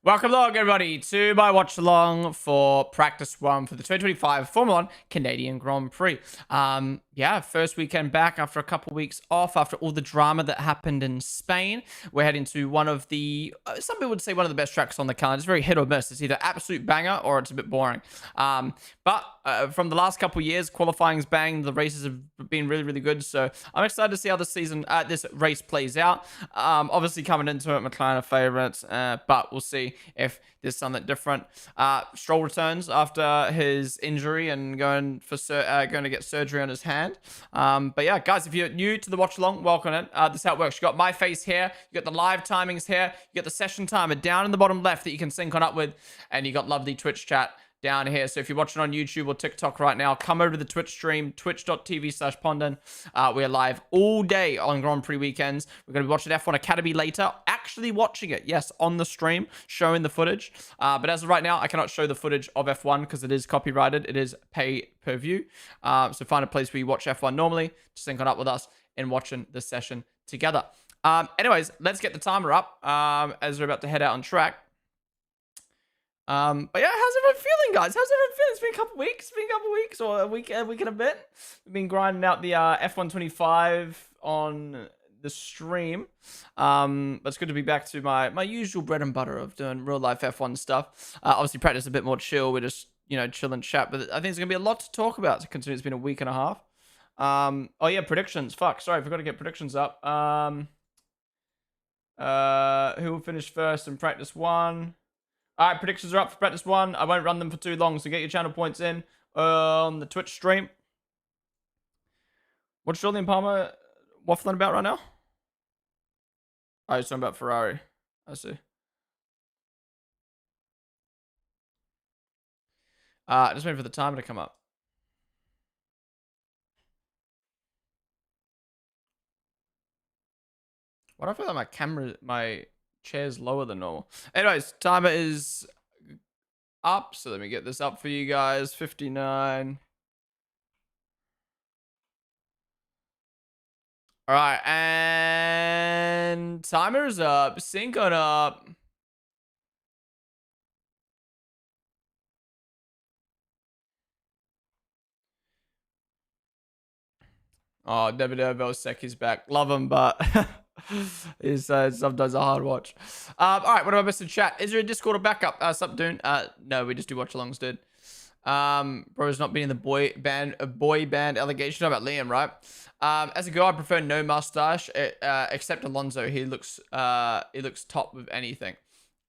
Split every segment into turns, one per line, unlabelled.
Welcome along, everybody, to my watch along for practice one for the 2025 Formula 1 Canadian Grand Prix. Yeah, first weekend back after a couple weeks off, after all the drama that happened in Spain. We're heading to one of the, some people would say one of the best tracks on the calendar. It's very hit or miss. It's either absolute banger or it's a bit boring. But from the last couple years, qualifying's bang. The races have been really, really good. So I'm excited to see how this race plays out. Obviously, coming into it, McLaren are favourites, but we'll see if there's something different. Stroll returns after his injury and going to get surgery on his hand. But yeah, guys, if you're new to the watch along, welcome in. This is how it works. You got my face here, you got the live timings here, you got the session timer down in the bottom left that you can sync on up with, and you got lovely Twitch chat down here. So if you're watching on YouTube or TikTok right now, come over to the Twitch stream, twitch.tv/Ponden. We're live all day on Grand Prix weekends. We're going to be watching F1 Academy later. Actually watching it, yes, on the stream, showing the footage. But as of right now, I cannot show the footage of F1 because it is copyrighted. It is pay-per-view. So find a place where you watch F1 normally to sync on up with us and watching the session together. Anyways, let's get the timer up as we're about to head out on track. But yeah, how's everyone feeling, guys? How's everyone feeling? It's been a couple weeks, or a week and a bit. We've been grinding out the F125 on the stream. But it's good to be back to my usual bread and butter of doing real life F1 stuff. Obviously, practice a bit more chill. We're just chill and chat. But I think there's gonna be a lot to talk about, considering it's been a week and a half. Oh yeah, predictions. Fuck, sorry, I forgot to get predictions up. Who will finish first in practice one? All right, predictions are up for practice one. I won't run them for too long, so get your channel points in on the Twitch stream. What's Julian Palmer waffling about right now? Oh, he's talking about Ferrari. I see. Just waiting for the timer to come up. Why do I feel like my chair's lower than normal? Anyways, timer is up, so let me get this up for you guys. 59. All right, and timer's up. Sync on up. Oh, David Velseki's back. Love him, but he's sometimes a hard watch. All right, what do I miss in chat? Is there a Discord or backup? Sup, Dune? No, we just do watch-alongs, dude. Bro's not being in the boy band allegation. About Liam, right? As a girl, I prefer no mustache, except Alonso. He looks top with anything.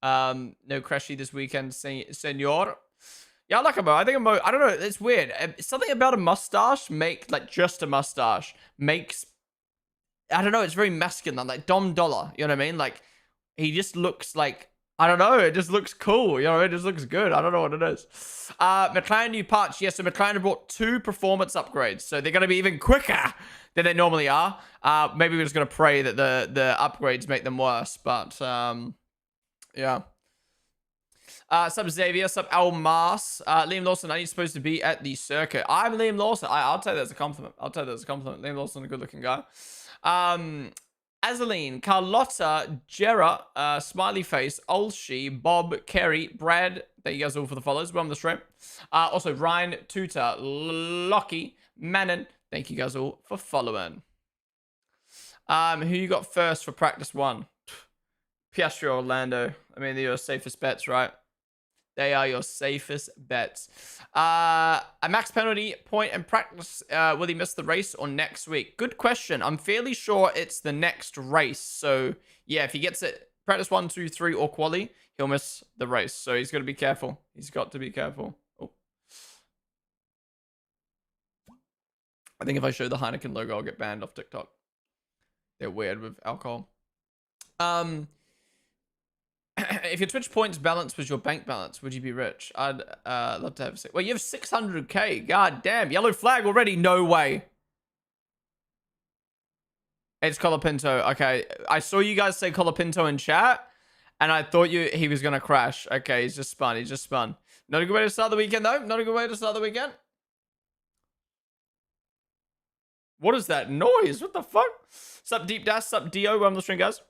No Crashy this weekend, senor. Yeah, I like him. I think I don't know. It's weird. Something about a mustache just a mustache makes. I don't know. It's very masculine, like Dom Dollar. You know what I mean? Like he just looks like. I don't know. It just looks cool. You know, it just looks good. I don't know what it is. McLaren new parts. Yes, so McLaren brought 2 performance upgrades. So they're going to be even quicker than they normally are. Maybe we're just going to pray that the upgrades make them worse. But, yeah. Sup Xavier, sup Almas. Liam Lawson, are you supposed to be at the circuit? I'm Liam Lawson. I'll take that as a compliment. Liam Lawson, a good looking guy. Azaline, Carlotta, Jera, Smiley Face, Olshi, Bob, Kerry, Brad. Thank you guys all for the follows. We're on the stream. Also, Ryan, Tutor, Lockie, Manon. Thank you guys all for following. Who you got first for practice one? Piastri, Orlando. I mean, they're your safest bets, right? They are your safest bets. A max penalty point in practice. Will he miss the race or next week? Good question. I'm fairly sure it's the next race. So, yeah, if he gets it practice 1, 2, 3 or quali, he'll miss the race. So he's got to be careful. He's got to be careful. Oh. I think if I show the Heineken logo, I'll get banned off TikTok. They're weird with alcohol. If your Twitch points balance was your bank balance, would you be rich? I'd love to have a... Well, you have 600k. God damn. Yellow flag already? No way. It's Colapinto. Okay. I saw you guys say Colapinto in chat, and I thought he was going to crash. Okay, he's just spun. Not a good way to start the weekend, though. Not a good way to start the weekend. What is that noise? What the fuck? Sup, Deep Dash? Sup, Dio? I'm the stream, guys.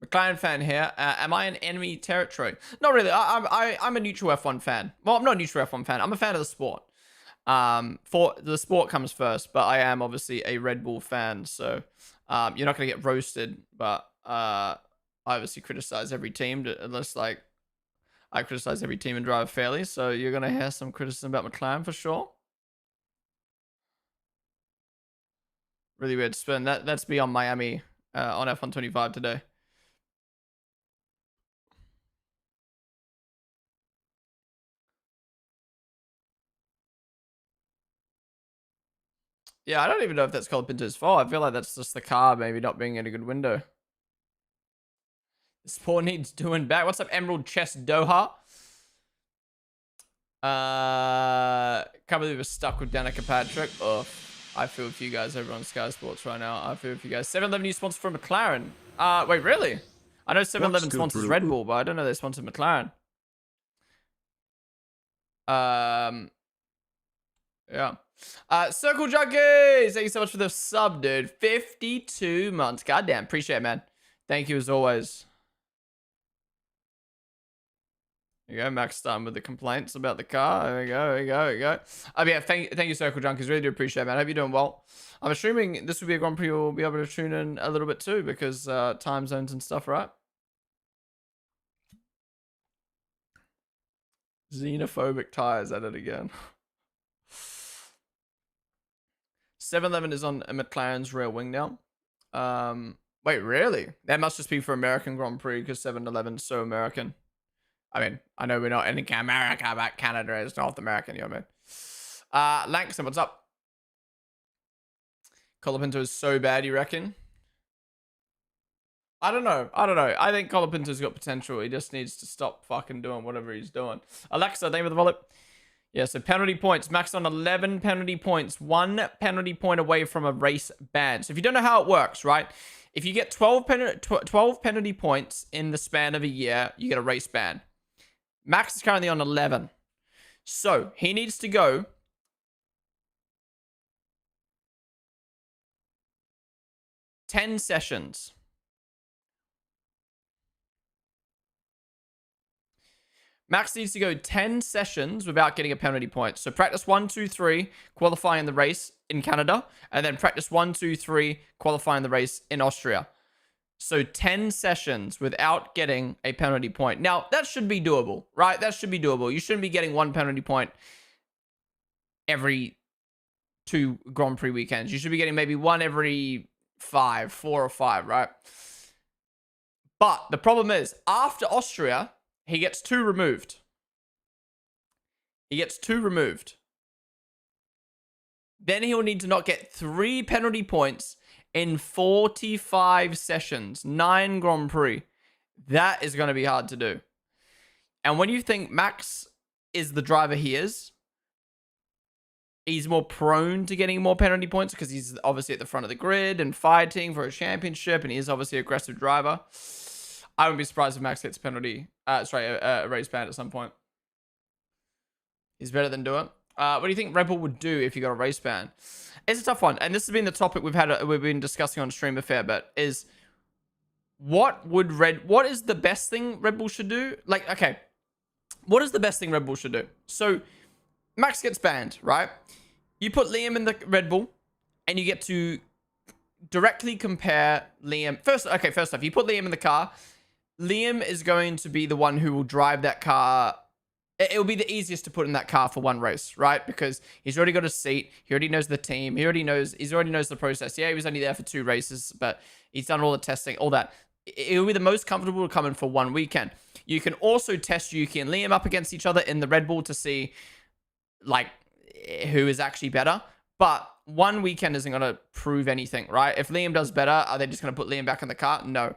McLaren fan here. Am I in enemy territory? Not really. I'm a neutral F1 fan. Well, I'm not a neutral F1 fan. I'm a fan of the sport. For the sport comes first, but I am obviously a Red Bull fan, so you're not gonna get roasted. But I obviously criticize every team, unless like I criticize every team and drive fairly. So you're gonna hear some criticism about McLaren for sure. Really weird spin. That's me on Miami on F125 today. Yeah, I don't even know if that's Colapinto's fault. I feel like that's just the car maybe not being in a good window. The sport needs doing back. What's up, Emerald Chest Doha? Can't believe we're stuck with Danica Patrick. Oh, I feel for you guys over on Sky Sports right now. I feel for you guys. 7-Eleven new sponsor for McLaren. Wait, really? I know 7-Eleven sponsors Red Bull, but I don't know they sponsor McLaren. Yeah. Circle Junkies! Thank you so much for the sub, dude. 52 months. Goddamn. Appreciate it, man. Thank you as always. There you go, Max starting with the complaints about the car. There we go, there we go, there we go. Yeah, thank you, Circle Junkies. Really do appreciate it, man. I hope you're doing well. I'm assuming this will be a Grand Prix we'll be able to tune in a little bit too, because time zones and stuff, right? Xenophobic tires at it again. 7-Eleven is on a McLaren's rear wing now. Wait, really? That must just be for American Grand Prix because 7-Eleven's so American. I mean, I know we're not in America, but Canada is North American, you know what I mean? Langston, what's up? Colapinto is so bad, you reckon? I don't know. I think Colapinto's got potential. He just needs to stop fucking doing whatever he's doing. Alexa, thank you for the wallet. Yeah, so penalty points. Max on 11 penalty points. 1 penalty point away from a race ban. So if you don't know how it works, right? If you get 12 penalty points in the span of a year, you get a race ban. Max is currently on 11. So he needs to go 10 sessions. Max needs to go 10 sessions without getting a penalty point. So practice 1, 2, 3, qualifying the race in Canada, and then practice 1, 2, 3, qualifying the race in Austria. So 10 sessions without getting a penalty point. Now, that should be doable, right? That should be doable. You shouldn't be getting 1 penalty point every 2 Grand Prix weekends. You should be getting maybe 1 every 4 or 5, right? But the problem is, after Austria, he gets 2 removed. He gets 2 removed. Then he'll need to not get 3 penalty points in 45 sessions. 9 Grand Prix. That is going to be hard to do. And when you think Max is the driver he is, he's more prone to getting more penalty points because he's obviously at the front of the grid and fighting for a championship, and he is obviously an aggressive driver. I wouldn't be surprised if Max gets a race ban at some point. He's better than do it. What do you think Red Bull would do if you got a race ban? It's a tough one, and this has been the topic we've been discussing on stream a fair bit. Is what is the best thing Red Bull should do? Like, okay, what is the best thing Red Bull should do? So Max gets banned, right? You put Liam in the Red Bull, and you get to directly compare Liam. First off, you put Liam in the car. Liam is going to be the one who will drive that car. It will be the easiest to put in that car for one race, right? Because he's already got a seat. He already knows the team. He already knows the process. Yeah, he was only there for 2 races, but he's done all the testing, all that. It will be the most comfortable to come in for 1 weekend. You can also test Yuki and Liam up against each other in the Red Bull to see, like, who is actually better. But 1 weekend isn't going to prove anything, right? If Liam does better, are they just going to put Liam back in the car? No.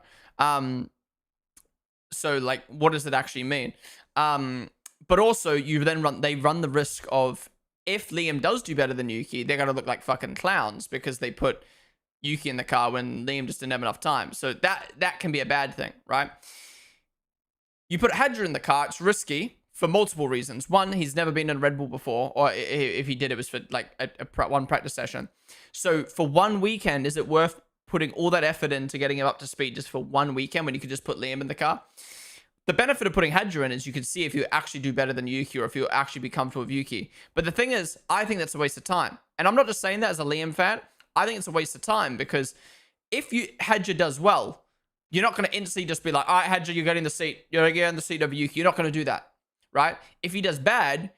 So, like, what does it actually mean? But also, they run the risk of, if Liam does do better than Yuki, they're going to look like fucking clowns because they put Yuki in the car when Liam just didn't have enough time. So that can be a bad thing, right? You put Hadja in the car, it's risky for multiple reasons. One, he's never been in a Red Bull before, or if he did, it was for like one practice session. So for 1 weekend, is it worth putting all that effort into getting him up to speed just for one weekend when you could just put Liam in the car. The benefit of putting Hadja in is you can see if you actually do better than Yuki or if you'll actually be comfortable with Yuki. But the thing is, I think that's a waste of time. And I'm not just saying that as a Liam fan. I think it's a waste of time because if Hadja does well, you're not going to instantly just be like, all right, Hadja, you're getting the seat. You're getting the seat over Yuki. You're not going to do that, right? If he does bad,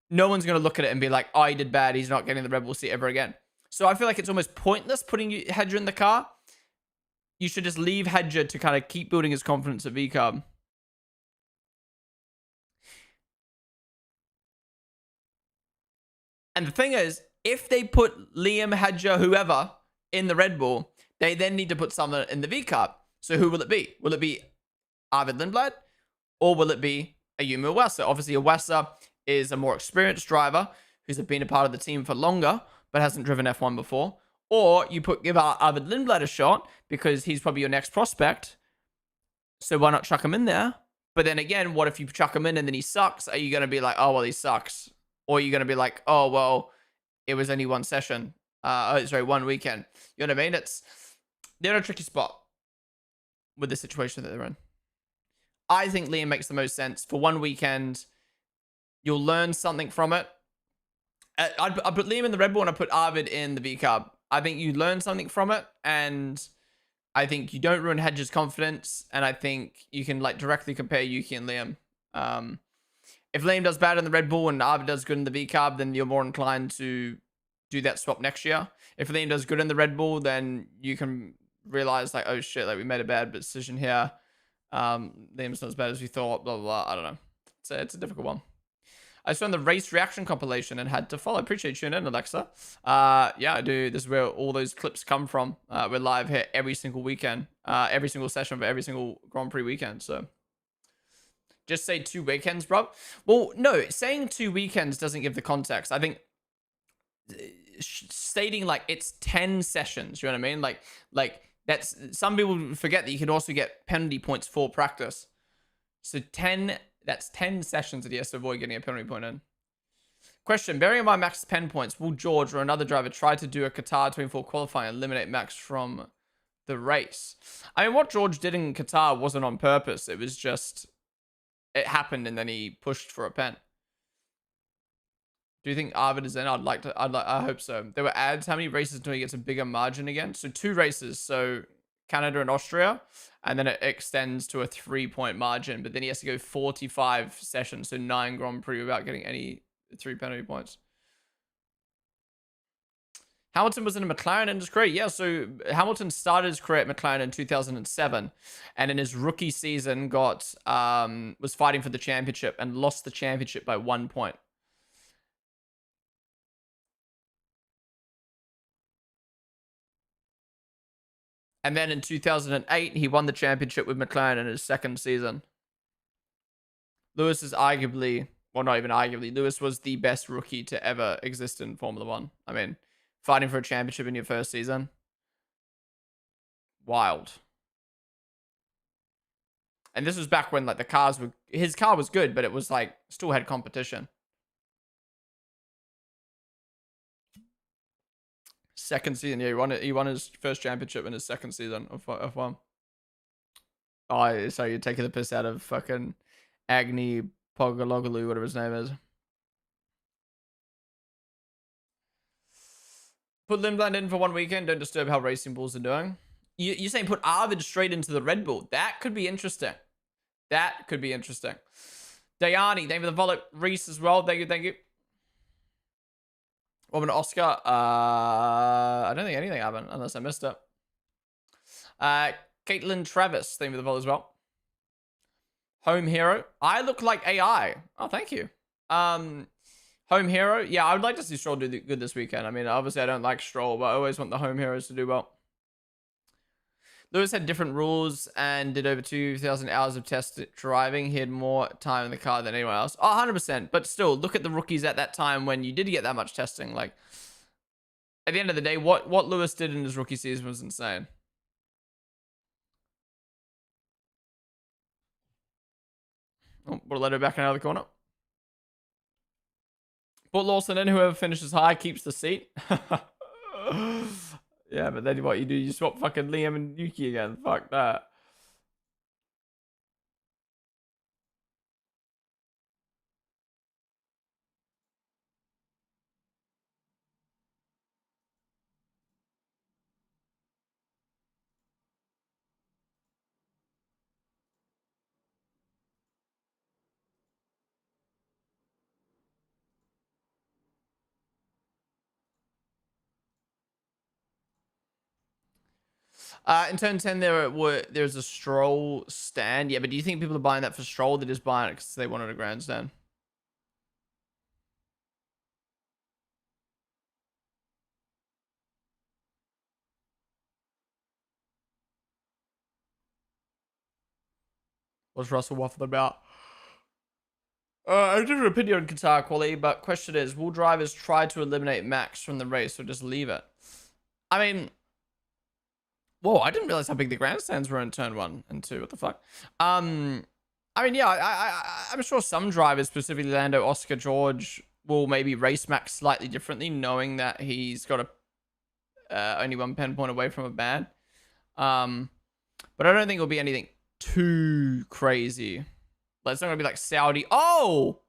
no one's going to look at it and be like, oh, he did bad. He's not getting the Red Bull seat ever again. So I feel like it's almost pointless putting Hadja in the car. You should just leave Hadja to kind of keep building his confidence at VCARB. And the thing is, if they put Liam, Hadja, whoever in the Red Bull, they then need to put someone in the VCARB. So who will it be? Will it be Arvid Lindblad? Or will it be Ayumu Iwasa? Obviously, Iwasa is a more experienced driver who's been a part of the team for longer, but hasn't driven F1 before. Or you give Arvid Lindblad a shot because he's probably your next prospect. So why not chuck him in there? But then again, what if you chuck him in and then he sucks? Are you going to be like, oh, well, he sucks? Or are you going to be like, oh, well, it was only one session. One weekend. You know what I mean? They're in a tricky spot with the situation that they're in. I think Liam makes the most sense. For one weekend, you'll learn something from it. I'd put Liam in the Red Bull and I put Arvid in the VCARB. I think you learn something from it, and I think you don't ruin Hedge's confidence, and I think you can like directly compare Yuki and Liam. If Liam does bad in the Red Bull and Arvid does good in the VCARB, then you're more inclined to do that swap next year. If Liam does good in the Red Bull, then you can realize like, oh shit, like we made a bad decision here. Liam's not as bad as we thought, blah, blah, blah. I don't know. It's a difficult one. I saw the race reaction compilation and had to follow. Appreciate you tuning in, Alexa. Yeah, I do. This is where all those clips come from. We're live here every single weekend, every single session for every single Grand Prix weekend. So just say 2 weekends, bro. Well, no, saying 2 weekends doesn't give the context. I think stating like it's 10 sessions, you know what I mean? Like that's, some people forget that you can also get penalty points for practice. So 10, that's 10 sessions that he has to avoid getting a penalty point in. Question, bearing in mind Max's pen points, will George or another driver try to do a Qatar 24 qualifying and eliminate Max from the race? I mean, what George did in Qatar wasn't on purpose. It was just, it happened and then he pushed for a pen. Do you think Arvid is in? I hope so. There were ads. How many races until he gets a bigger margin again? So 2 races. So Canada and Austria. And then it extends to a 3-point margin. But then he has to go 45 sessions. So 9 Grand Prix without getting any 3 penalty points. Hamilton was in a McLaren in his career. Yeah, so Hamilton started his career at McLaren in 2007. And in his rookie season was fighting for the championship and lost the championship by 1 point. And then in 2008, he won the championship with McLaren in his 2nd season. Lewis is arguably, well, not even arguably, Lewis was the best rookie to ever exist in Formula 1. I mean, fighting for a championship in your 1st season. Wild. And this was back when like the cars were, his car was good, but it was like, still had competition. 2nd season, yeah, he won his 1st championship in his 2nd season of F1. Oh, so you're taking the piss out of fucking Agni Pogologalu, whatever his name is. Put Lindblad in for 1 weekend. Don't disturb how Racing Bulls are doing. You're saying put Arvid straight into the Red Bull. That could be interesting. That could be interesting. Dayani, thank you for the volley. Reese as well. Thank you, thank you. Woman Oscar, I don't think anything happened unless I missed it. Caitlin Travis, thank you for the follow as well. Home Hero, I look like AI. Oh, thank you. Home Hero, yeah, I would like to see Stroll do good this weekend. I mean, obviously I don't like Stroll, but I always want the Home Heroes to do well. Lewis had different rules and did over 2,000 hours of test driving. He had more time in the car than anyone else. Oh, 100%. But still, look at the rookies at that time when you did get that much testing. Like, at the end of the day, what Lewis did in his rookie season was insane. Oh, we'll let her back in out of the corner. Put Lawson in. Whoever finishes high keeps the seat. Yeah, but then what you do? You swap fucking Liam and Yuki again. Fuck that. In turn 10, there's a Stroll stand. Yeah, but do you think people are buying that for Stroll? They're just buying it because they wanted a grandstand. What's Russell waffling about? I have a different opinion on Qatar quality, but question is, will drivers try to eliminate Max from the race or just leave it? I mean, whoa, I didn't realize how big the grandstands were in turn 1 and 2. What the fuck? I mean, yeah, I'm sure some drivers, specifically Lando, Oscar, George, will maybe race Max slightly differently, knowing that he's got only 1 pen point away from a ban. But I don't think it'll be anything too crazy. Like, it's not gonna be like Saudi. Oh,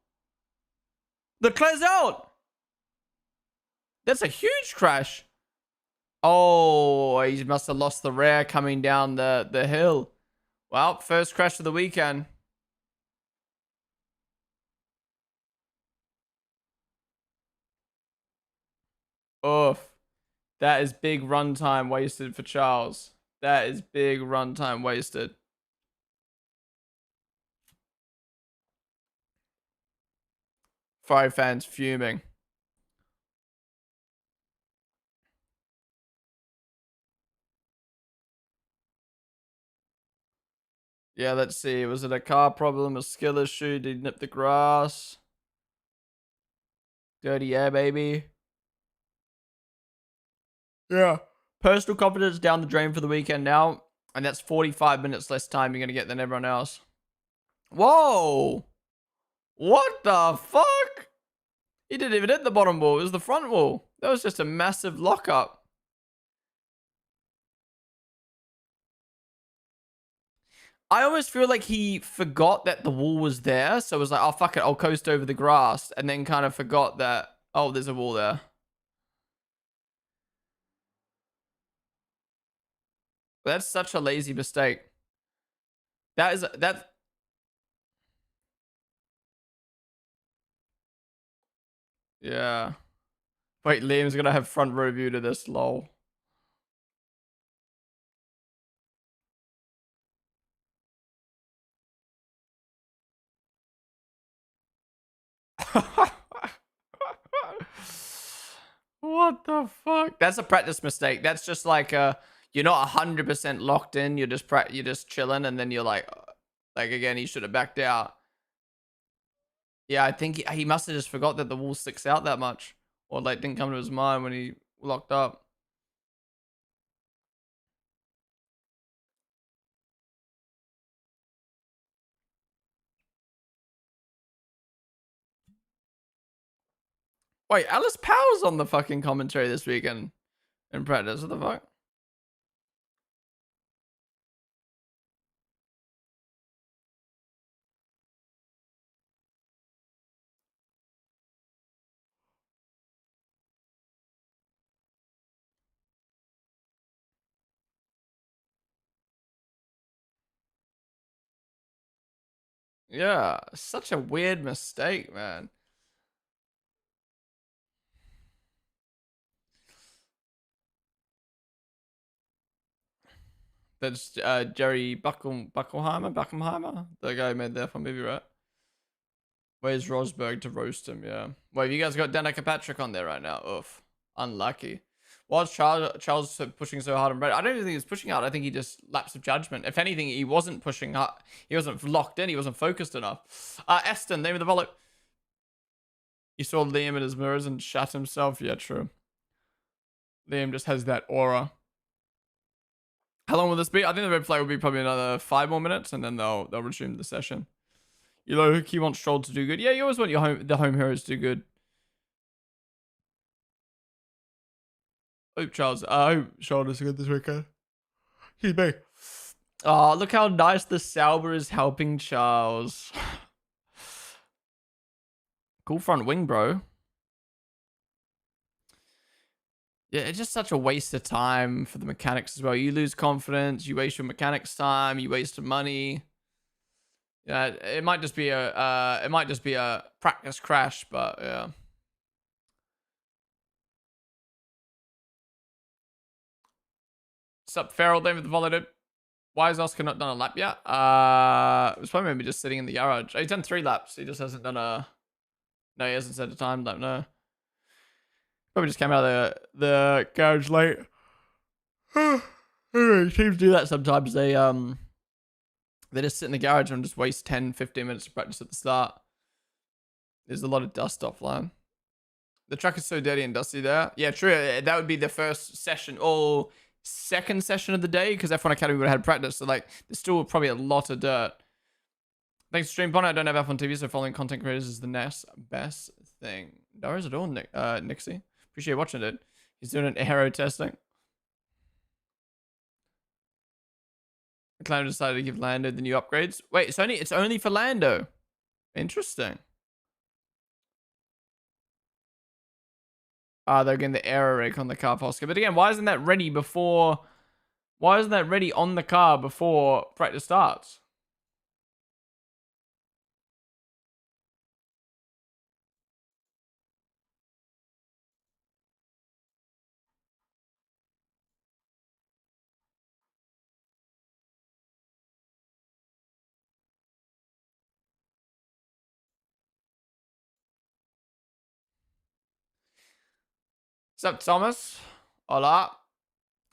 Leclerc's out. That's a huge crash. Oh, he must have lost the rear coming down the hill. Well, first crash of the weekend. Oof. That is big runtime wasted for Charles. That is big runtime wasted. Ferrari fans fuming. Yeah, let's see. Was it a car problem, a skill issue? Did he nip the grass? Dirty air, baby. Yeah. Personal confidence down the drain for the weekend now. And that's 45 minutes less time you're going to get than everyone else. Whoa. What the fuck? He didn't even hit the bottom wall. It was the front wall. That was just a massive lockup. I almost feel like he forgot that the wall was there. So it was like, oh, fuck it. I'll coast over the grass. And then kind of forgot that, oh, there's a wall there. That's such a lazy mistake. That. Yeah. Wait, Liam's gonna have front row view to this, lol. What the fuck? That's a practice mistake. That's just like you're not 100% locked in. You're just chilling, and then you're like again, he should have backed out. Yeah, I think he must have just forgot that the wall sticks out that much, or like didn't come to his mind when he locked up. Wait, Alice Powell's on the fucking commentary this weekend in practice. What the fuck? Yeah, such a weird mistake, man. That's Jerry Buckenheimer, the guy who made the F1 movie, right? Where's Rosberg to roast him? Yeah. Well, you guys got Danica Patrick on there right now. Oof. Unlucky. Was Charles pushing so hard on Brett? I don't even think he was pushing hard. I think he just lapse of judgment. If anything, he wasn't pushing hard. He wasn't locked in. He wasn't focused enough. Eston, name of the volley. You saw Liam in his mirrors and shut himself. Yeah, true. Liam just has that aura. How long will this be? I think the red flag will be probably another 5 more minutes, and then they'll resume the session. You know, he wants Stroll to do good. Yeah, you always want the home heroes to do good. Hope Charles. I hope Charles are good this weekend. Excuse me. Oh, look how nice the Sauber is helping Charles. Cool front wing, bro. Yeah, it's just such a waste of time for the mechanics as well. You lose confidence, you waste your mechanics time, you waste money. Yeah, it might just be a practice crash, but yeah. What's up, Farrell? Thank you for the follow, dude. Why has Oscar not done a lap yet? It was probably maybe just sitting in the garage. Oh, he's done 3 laps. He just hasn't done a. No, he hasn't set a time lap. No, probably just came out of the garage late. Teams do that sometimes. They just sit in the garage and just waste 10, 15 minutes to practice at the start. There's a lot of dust offline. The track is so dirty and dusty there. Yeah, true. That would be the first session or second session of the day because F1 Academy would have had practice. So, like, there's still probably a lot of dirt. Thanks, Stream Ponden. I don't have F1 TV, so following content creators is the next best thing. No, is it all, Nixie? Appreciate watching it. He's doing an aero testing. McLaren decided to give Lando the new upgrades. Wait, it's only for Lando. Interesting. They're getting the aero rig on the car, Oscar. But again, why isn't that ready before? Why isn't that ready on the car before practice starts? What's up, Thomas? Hola.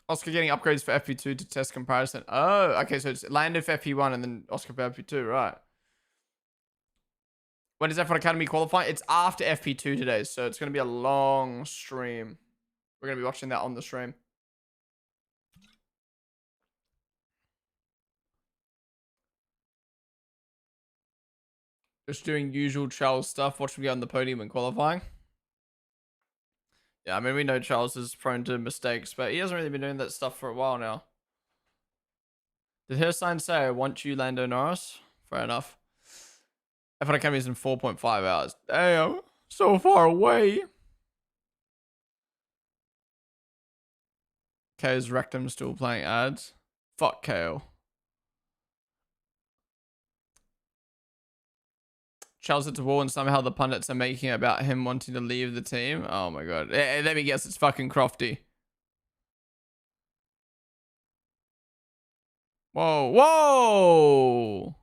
Oscar getting upgrades for FP2 to test comparison. Oh, okay. So it's Lando for FP1 and then Oscar for FP2, right? When does F1 Academy qualify? It's after FP2 today, so it's going to be a long stream. We're going to be watching that on the stream. Just doing usual Charles stuff. Watch him get on the podium when qualifying. Yeah, I mean, we know Charles is prone to mistakes, but he hasn't really been doing that stuff for a while now. Did her sign say, I want you, Lando Norris? Fair enough. F1 Academy is in 4.5 hours. Damn, so far away. Kale's rectum still playing ads. Fuck Kale. Charles hits a wall and somehow the pundits are making it about him wanting to leave the team. Oh my god. Let me guess, it's fucking Crofty. Whoa, whoa!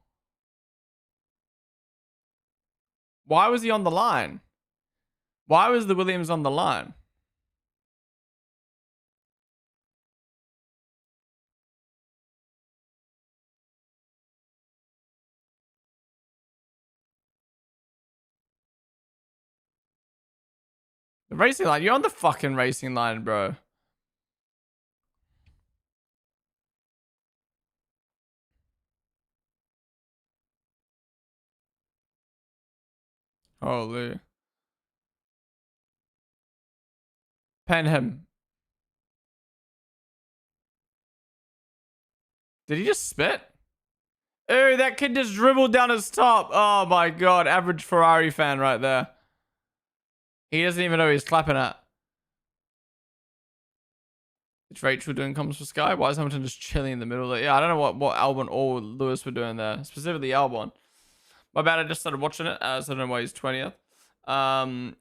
Why was he on the line? Why was the Williams on the line? The racing line? You're on the fucking racing line, bro. Holy. Pen him. Did he just spit? Oh, that kid just dribbled down his top. Oh my god. Average Ferrari fan right there. He doesn't even know he's clapping at. It's Rachel doing comms for Sky. Why is Hamilton just chilling in the middle of it? Yeah, I don't know what Albon or Lewis were doing there. Specifically Albon. My bad, I just started watching it. So I don't know why he's 20th.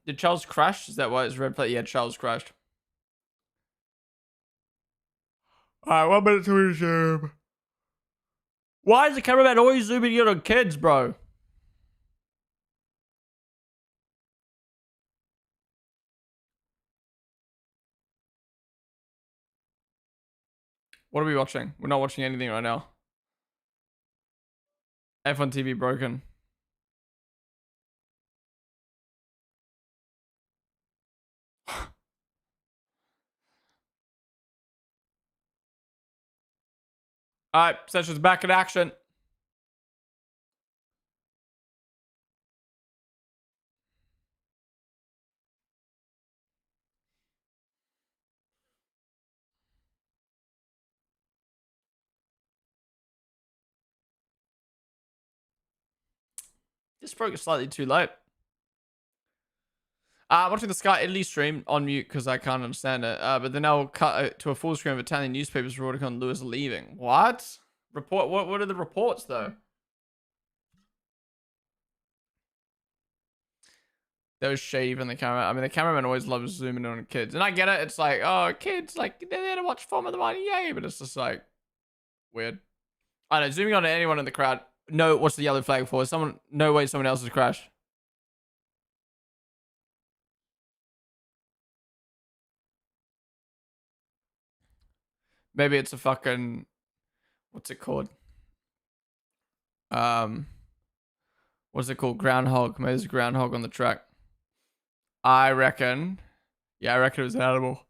Did Charles crash? Is that why it's red plate? Yeah, Charles crashed. Alright, 1 minute to resume. Why is the cameraman always zooming in on kids, bro? What are we watching? We're not watching anything right now. F1 TV broken. Alright, session's back in action. This broke slightly too late. Watching the Sky Italy stream on mute because I can't understand it. But then I'll cut to a full screen of Italian newspapers reporting on Lewis leaving. What? Report? What are the reports though? Those shave in the camera. I mean, the cameraman always loves zooming in on kids, and I get it. It's like, oh, kids, like they're there to watch Formula One, yay! But it's just like weird. I don't know. Zooming on to anyone in the crowd. No, what's the yellow flag for? Someone? No way, someone else has crashed. Maybe it's a fucking what's it called? Um, what's it called? Groundhog. Maybe there's a groundhog on the track. I reckon. Yeah, I reckon it was an animal.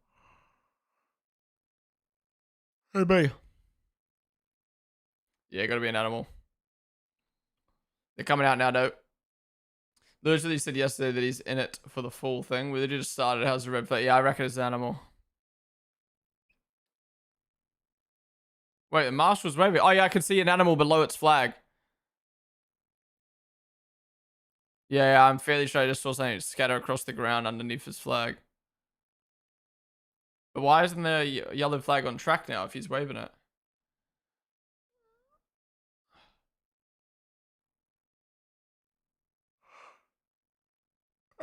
Maybe. Yeah, gotta be an animal. They're coming out now, though. Literally said yesterday that he's in it for the full thing. We just started. How's the red flag? Yeah, I reckon it's an animal. Wait, the marshal's waving. Oh, yeah, I can see an animal below its flag. Yeah, I'm fairly sure I just saw something scatter across the ground underneath his flag. But why isn't there a yellow flag on track now if he's waving it?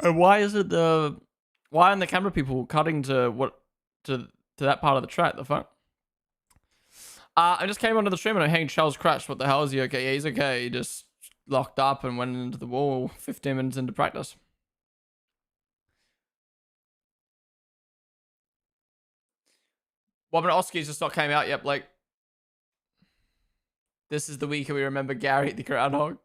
And why is it the... Why aren't the camera people cutting to what... To that part of the track? The fuck? I just came onto the stream and I'm hearing Charles crash. What the hell? Is he okay? Yeah, he's okay. He just locked up and went into the wall 15 minutes into practice. Wobbin Oski's just not came out yet, Blake. This is the week we remember Gary the groundhog.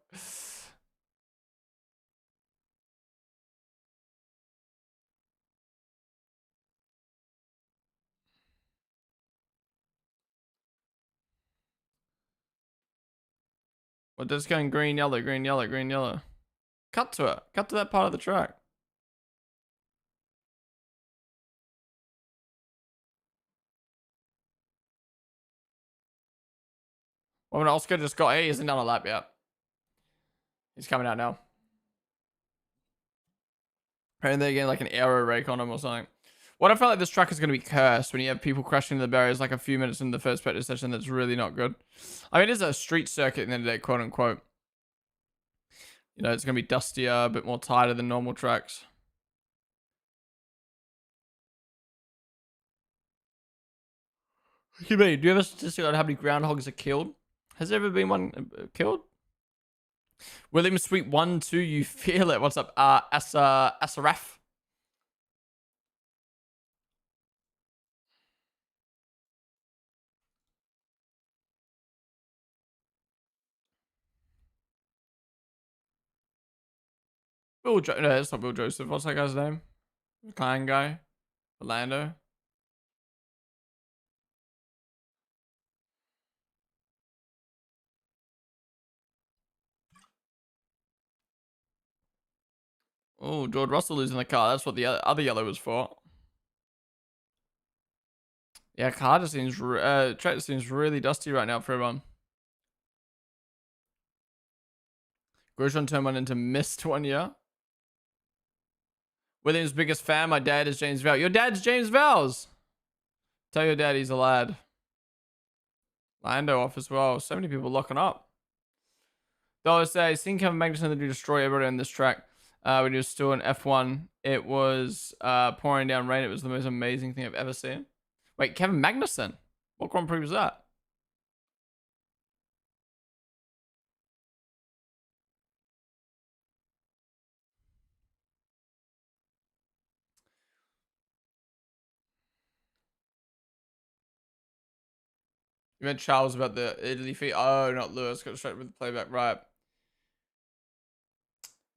Well, just going green, yellow, green, yellow, green, yellow. Cut to it. Cut to that part of the track. Well, when Oscar just got... He isn't done a lap yet. He's coming out now. And they're getting like an aero rake on him or something. What I felt like this track is going to be cursed when you have people crashing into the barriers like a few minutes into the first practice session. That's really not good. I mean, it is a street circuit in the end of the day, quote unquote. You know, it's going to be dustier, a bit more tighter than normal tracks. What do you mean? Do you have a statistic on how many groundhogs are killed? Has there ever been one killed? William Sweet 1, 2, you feel it. What's up? SRF. No, it's not Bill Joseph. What's that guy's name? The clan guy? Orlando? Oh, George Russell losing the car. That's what the other yellow was for. Yeah, car just seems track just seems really dusty right now for everyone. Grosjean turned one into missed 1 year. Williams' biggest fan. My dad is James Vowles. Your dad's James Vowles. Tell your dad he's a lad. Lando off as well. So many people locking up. Though I say, seeing Kevin Magnussen to destroy everybody on this track when he was still in F1, it was pouring down rain. It was the most amazing thing I've ever seen. Wait, Kevin Magnussen? What Grand Prix was that? You meant Charles about the Italy feat? Oh, not Lewis. Got straight with the playback. Right.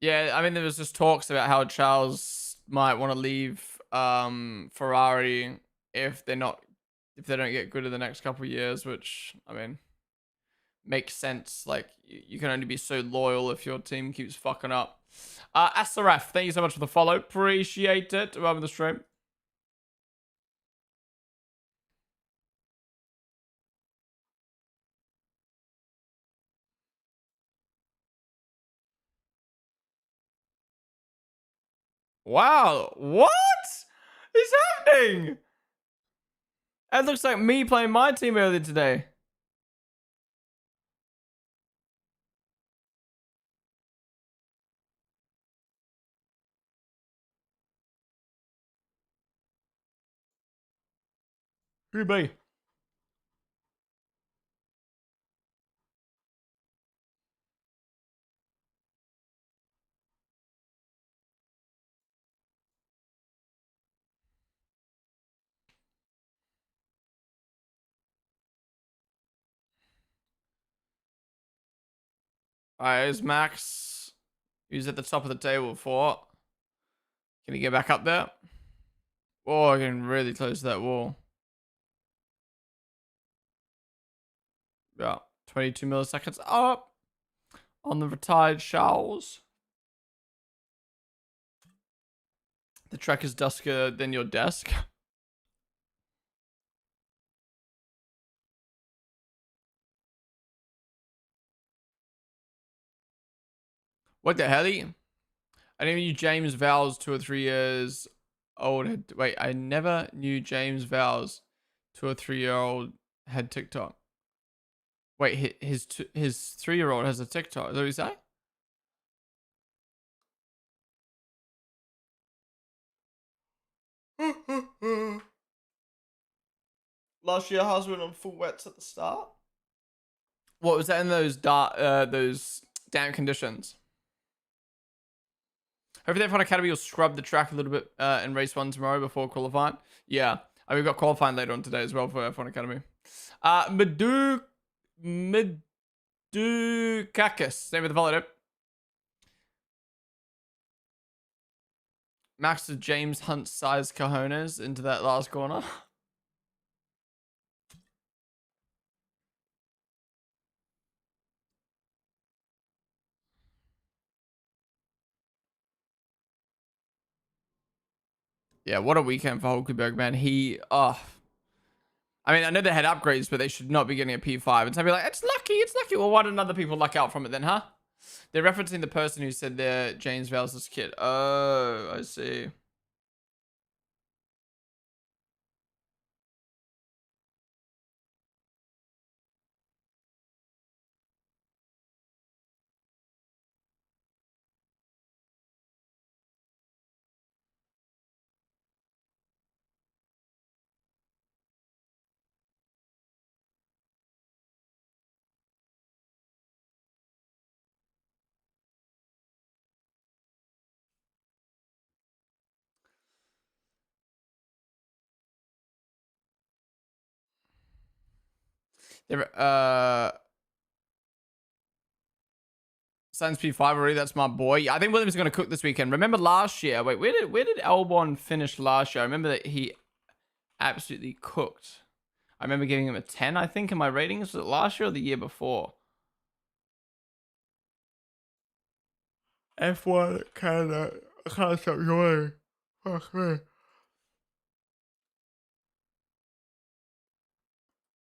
Yeah, I mean, there was just talks about how Charles might want to leave Ferrari if they don't get good in the next couple of years, which, I mean, makes sense. Like, you can only be so loyal if your team keeps fucking up. SRF, thank you so much for the follow. Appreciate it. Welcome to the stream. Wow, what is happening? That looks like me playing my team earlier today. Who be? Alright, is Max, who's at the top of the table for? Can he get back up there? Oh, I can really close that wall. Yeah, 22 milliseconds up on the retired Charles. The track is dusker than your desk. What the hell? I never knew James Vowles 2 or 3 years old. Wait, I never knew James Vowles 2 or 3 year old had TikTok. Wait, his 3-year-old has a TikTok. Is that what you say? Last year, husband on full wets at the start. What was that in those damp conditions? Hopefully, F1 Academy will scrub the track a little bit in race 1 tomorrow before qualifying. Yeah, we've got qualifying later on today as well for F1 Academy. Medukakis, name of the follow-up. Max to James Hunt size cojones into that last corner. Yeah, what a weekend for Hulkenberg, man. I mean, I know they had upgrades, but they should not be getting a P5. And so I'd be like, it's lucky, it's lucky. Well, why didn't other people luck out from it then, huh? They're referencing the person who said they're James Vowles' kid. Oh, I see. They're, Sans P5 already, that's my boy. Yeah, I think Williams is going to cook this weekend. Remember last year? Wait, where did Albon finish last year? I remember that he absolutely cooked. I remember giving him a 10, I think, in my ratings. Was it last year or the year before? F1 Canada. I can't stop yawning. Fuck me.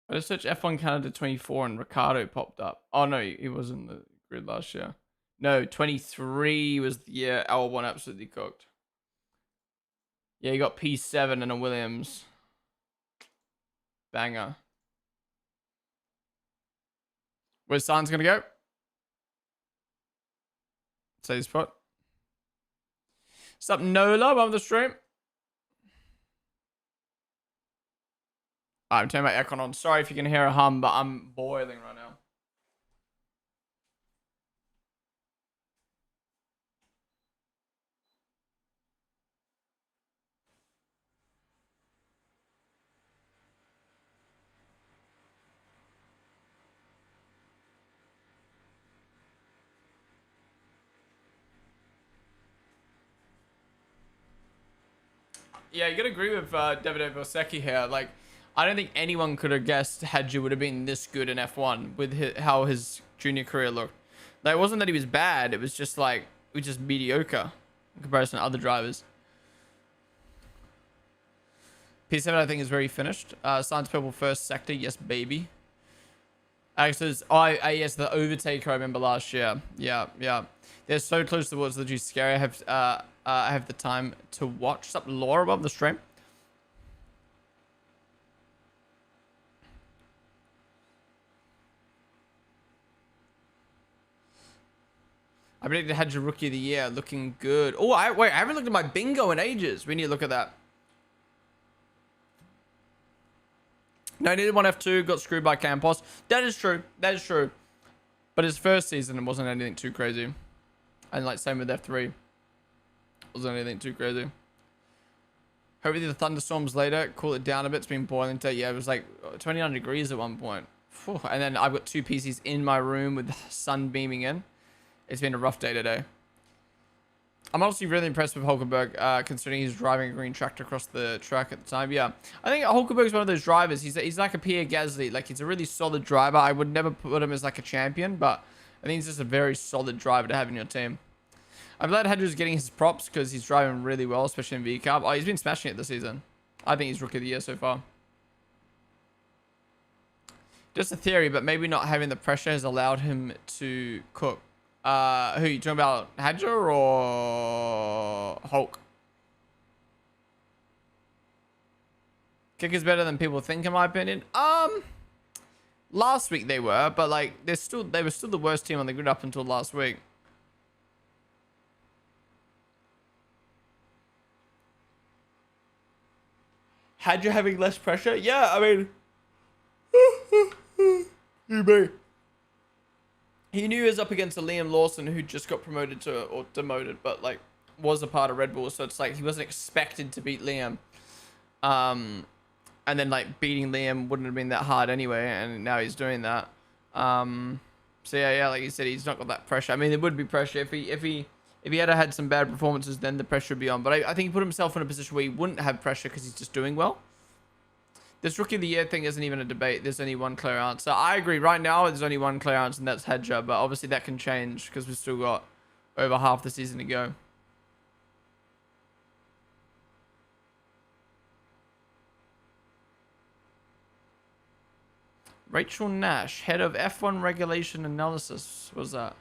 I just searched F1 Canada 24 and Ricardo popped up. Oh, no, he was in the grid last year. No, 23 was the year L1 absolutely cooked. Yeah, you got P7 and a Williams. Banger. Where's Sainz going to go? Say spot. What's up, Nola? Welcome to the stream. I'm turning my aircon on. Sorry if you can hear a hum, but I'm boiling right now. Yeah, you gotta agree with Davide Vosecki here. Like, I don't think anyone could have guessed Hadji would have been this good in F1 with how his junior career looked. Like, it wasn't that he was bad. It was just like, it was just mediocre in comparison to other drivers. P7, I think, is very finished. Science Purple first sector. Yes, baby. Actually, yes, the Overtaker I remember last year. Yeah, yeah. They're so close to what's literally scary. I have the time to watch. What's up, Laura, above the stream? I predicted had your rookie of the year, looking good. Oh, wait, I haven't looked at my bingo in ages. We need to look at that. No, I needed one F2, got screwed by Campos. That is true. That is true. But his first season, it wasn't anything too crazy. And like same with F3. Wasn't anything too crazy. Hopefully the thunderstorms later cool it down a bit. It's been boiling today. Yeah, it was like 29 degrees at one point. Whew. And then I've got 2 PCs in my room with the sun beaming in. It's been a rough day today. I'm honestly really impressed with Hulkenberg, considering he's driving a green tractor across the track at the time. Yeah, I think Hulkenberg's one of those drivers. He's like a Pierre Gasly. Like, he's a really solid driver. I would never put him as like a champion, but I think he's just a very solid driver to have in your team. I'm glad Hedger's getting his props because he's driving really well, especially in V-Cup. Oh, he's been smashing it this season. I think he's Rookie of the Year so far. Just a theory, but maybe not having the pressure has allowed him to cook. Who are you talking about, Hadger or Hulk? Kick is better than people think, in my opinion. Last week they were, but like they were still the worst team on the grid up until last week. Hadger having less pressure? Yeah, I mean, you may. He knew he was up against a Liam Lawson who just got promoted to, or demoted, but like was a part of Red Bull. So it's like he wasn't expected to beat Liam. And then like beating Liam wouldn't have been that hard anyway. And now he's doing that. So yeah, like you said, he's not got that pressure. I mean, there would be pressure if he had some bad performances, then the pressure would be on. But I think he put himself in a position where he wouldn't have pressure because he's just doing well. This Rookie of the Year thing isn't even a debate. There's only one clear answer. I agree. Right now, there's only one clear answer, and that's Hedger. But obviously, that can change because we've still got over half the season to go. Rachel Nash, head of F1 regulation analysis. What was that?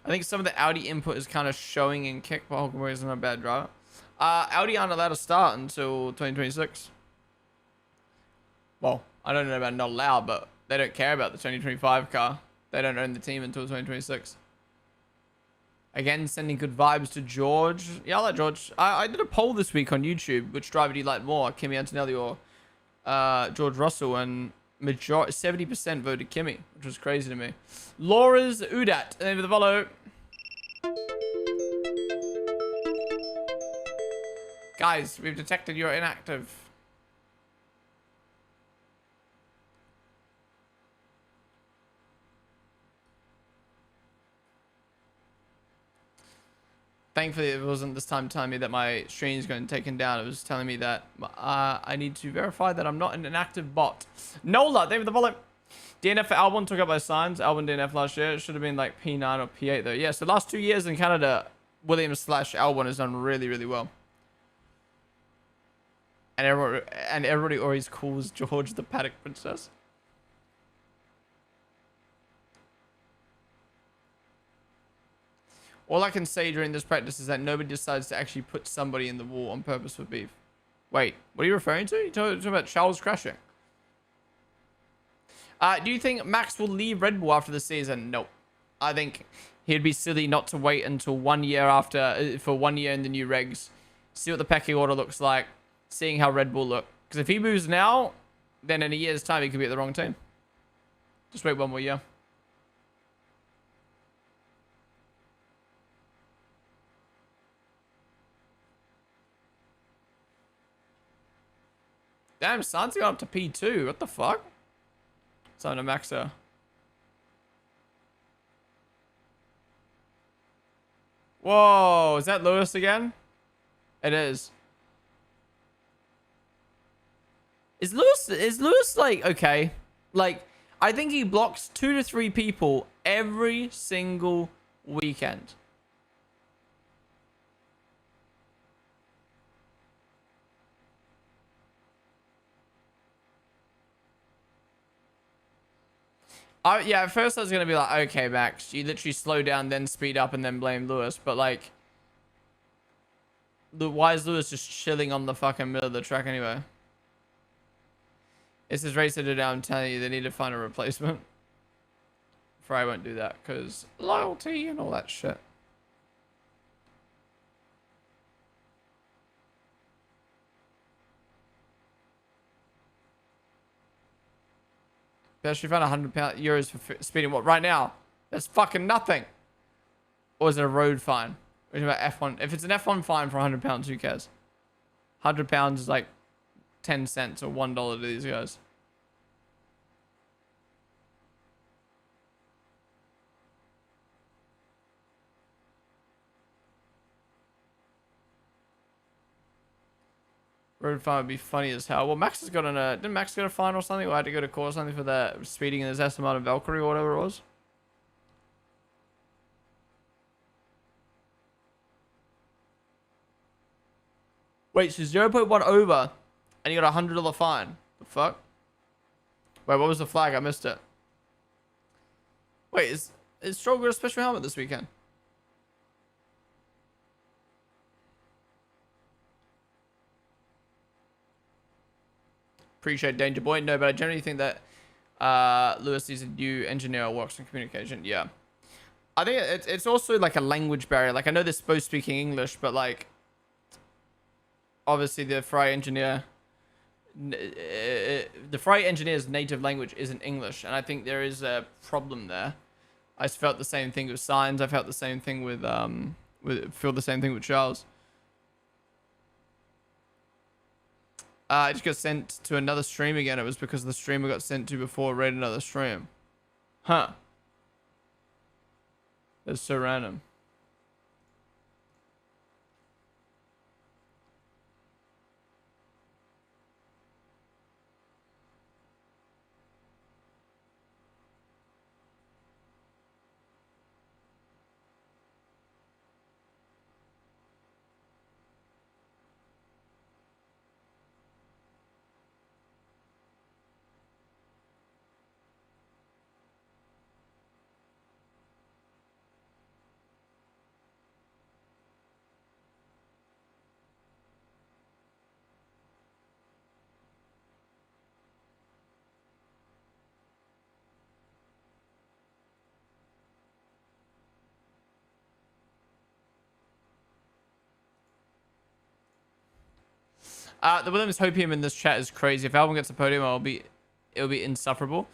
I think some of the Audi input is kind of showing in kick, but Hulkenberg is not a bad driver. Audi aren't allowed to start until 2026. Well, I don't know about not allowed, but they don't care about the 2025 car. They don't own the team until 2026. Again, sending good vibes to George. Yeah, I like George. I did a poll this week on YouTube. Which driver do you like more, Kimi Antonelli or George Russell? And majority 70% voted Kimi, which was crazy to me. Laura's Udat, name of the follow. Guys, we've detected you're inactive. Thankfully, it wasn't this time telling me that my stream is going to be taken down. It was telling me that I need to verify that I'm not an inactive bot. Nola, thank you for the follow. DNF for Albon, took up by signs. Albon DNF last year. It should have been like P9 or P8 though. Yeah, so the last 2 years in Canada, Williams/Albon has done really, really well. And everybody always calls George the Paddock Princess. All I can say during this practice is that nobody decides to actually put somebody in the wall on purpose for beef. Wait, what are you referring to? You're talking about Charles crashing. Do you think Max will leave Red Bull after the season? No. I think he'd be silly not to wait until 1 year after, for 1 year in the new regs. See what the pecking order looks like. Seeing how Red Bull look. Because if he moves now, then in a year's time, he could be at the wrong team. Just wait 1 more year. Damn, Santi got up to P2. What the fuck? It's on a maxer. Whoa, is that Lewis again? It is. Is Lewis like, okay? Like, I think he blocks 2 to 3 people every single weekend. Yeah, at first I was going to be like, okay, Max, you literally slow down, then speed up, and then blame Lewis. But, like, why is Lewis just chilling on the fucking middle of the track anyway? It's his race editor, I'm telling you, they need to find a replacement. Fry won't do that, because loyalty and all that shit. They actually found €100 for speeding. What, right now? That's fucking nothing. Or is it a road fine? We're talking about F1. If it's an F1 fine for £100, who cares? £100 is like 10 cents or $1 to these guys. Road fine would be funny as hell. Well, Max has got didn't Max get a fine or something? Or had to go to court or something for that speeding in his SMR and Valkyrie or whatever it was? Wait, so 0.1 over and you got $100 fine. The fuck? Wait, what was the flag? I missed it. Wait, is Stroll got a special helmet this weekend? Appreciate Danger Boy. No, but I generally think that Lewis is a new engineer who works in communication. Yeah. I think it's also like a language barrier. Like, I know they're supposed to speaking English, but like, obviously the Ferrari engineer, the Ferrari engineer's native language isn't English. And I think there is a problem there. I felt the same thing with Sainz. I felt the same thing with Charles. It just got sent to another stream again. It was because the streamer got sent to before read another stream. Huh. That's so random. The Williams Hopium in this chat is crazy. If Albon gets a podium, it'll be insufferable.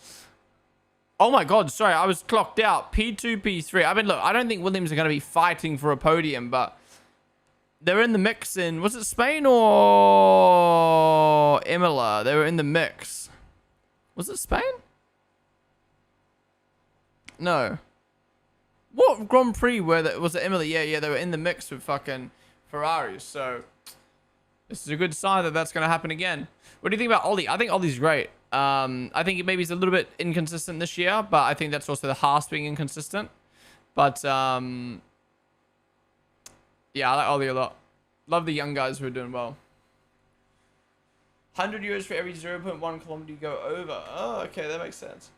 Oh my god, sorry, I was clocked out. P2, P3. I mean, look, I don't think Williams are going to be fighting for a podium, but they're in the mix in, was it Spain or Imola? They were in the mix. Was it Spain? No. What Grand Prix was it Imola? Yeah, they were in the mix with fucking Ferraris, so this is a good sign that that's going to happen again. What do you think about Ollie? I think Ollie's great. I think maybe he's a little bit inconsistent this year, but I think that's also the Haas being inconsistent. But, yeah, I like Ollie a lot. Love the young guys who are doing well. €100 for every 0.1 kilometer you go over. Oh, okay, that makes sense.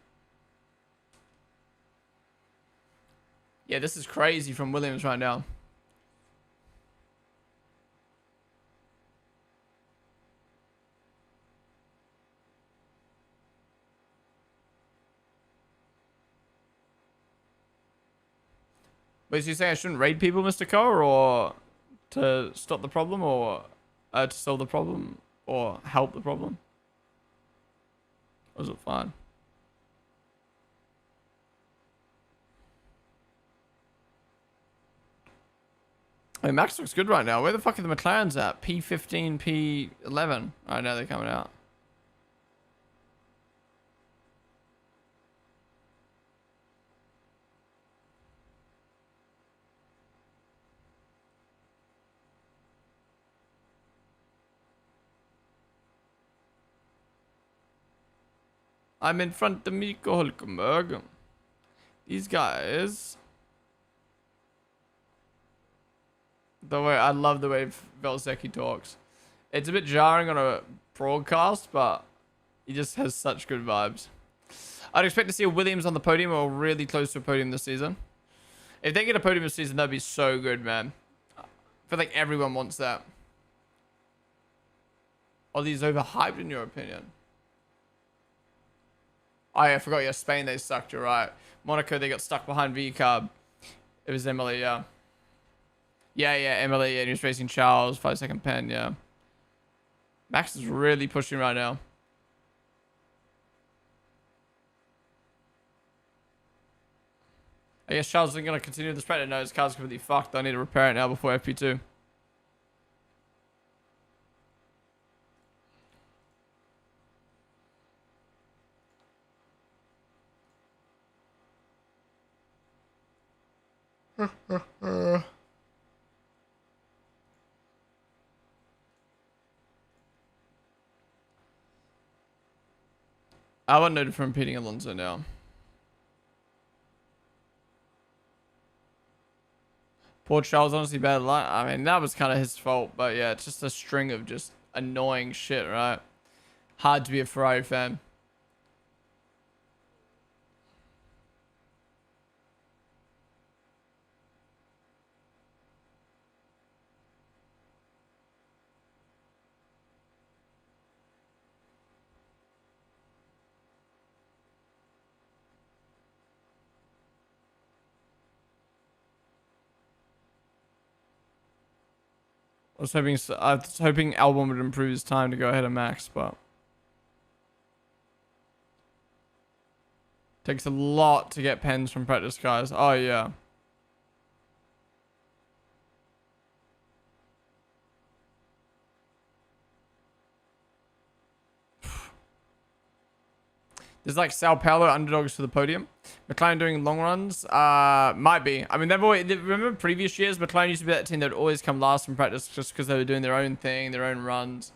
Yeah, this is crazy from Williams right now. Wait, so you're saying I shouldn't raid people, Mr. Carr, or to stop the problem, or to solve the problem, or help the problem? Or is it fine? Hey, Max looks good right now. Where the fuck are the McLarens at? P15, P11. I know they're coming out. I'm in front of Miko Hulkenberg. These guys. I love the way Velzeki talks. It's a bit jarring on a broadcast, but he just has such good vibes. I'd expect to see a Williams on the podium or really close to a podium this season. If they get a podium this season, that'd be so good, man. I feel like everyone wants that. Are these overhyped in your opinion? Oh yeah, I forgot. Yeah, Spain, they sucked. You're right. Monaco, they got stuck behind V-Carb. It was Emily, yeah. Yeah, Emily, and he was racing Charles, 5-second pen, yeah. Max is really pushing right now. I guess Charles isn't going to continue the spread. No, his car's completely fucked. I need to repair it now before FP2. I want noted from impeding Alonso now. Poor Charles, honestly bad luck. I mean, that was kind of his fault, but yeah, it's just a string of just annoying shit, right? Hard to be a Ferrari fan. I was hoping Albon would improve his time to go ahead of Max, but takes a lot to get pens from practice, guys. Oh yeah. There's like Sao Paulo underdogs for the podium. McLaren doing long runs? Might be. I mean, remember previous years, McLaren used to be that team that would always come last from practice just because they were doing their own thing, their own runs.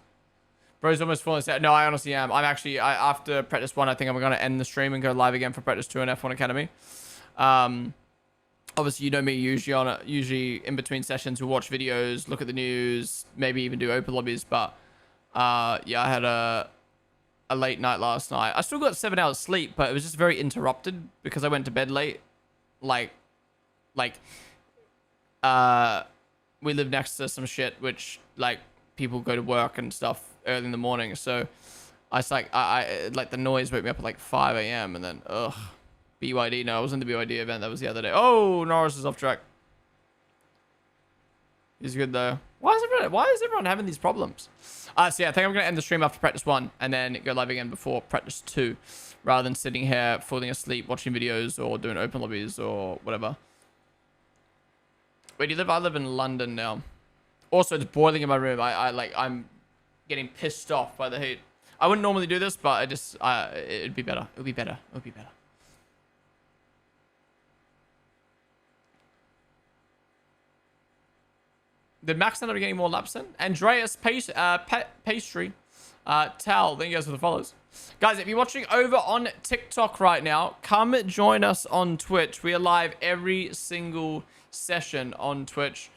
Bro's almost falling asleep. No, I honestly am. I'm actually, after practice 1, I think I'm going to end the stream and go live again for practice 2 and F1 Academy. Obviously, you know me, usually in between sessions, we'll watch videos, look at the news, maybe even do open lobbies. But yeah, I had a late night last night. I still got 7 hours sleep, but it was just very interrupted because I went to bed late. We live next to some shit which like people go to work and stuff early in the morning, so I like the noise woke me up at like 5 a.m. and then BYD. No, I was in the BYD event. That was the other day. Oh, Norris is off track. He's good though. Why is everyone having these problems? So yeah, I think I'm going to end the stream after practice 1 and then go live again before practice 2 rather than sitting here falling asleep watching videos or doing open lobbies or whatever. Where do you live? I live in London now. Also, it's boiling in my room. I'm getting pissed off by the heat. I wouldn't normally do this, but it'd be better. It'll be better. It'll be better. Did Max end up getting more laps in? Andreas Pastry. Tal, thank you guys for the follows. Guys, if you're watching over on TikTok right now, come join us on Twitch. We are live every single session on Twitch.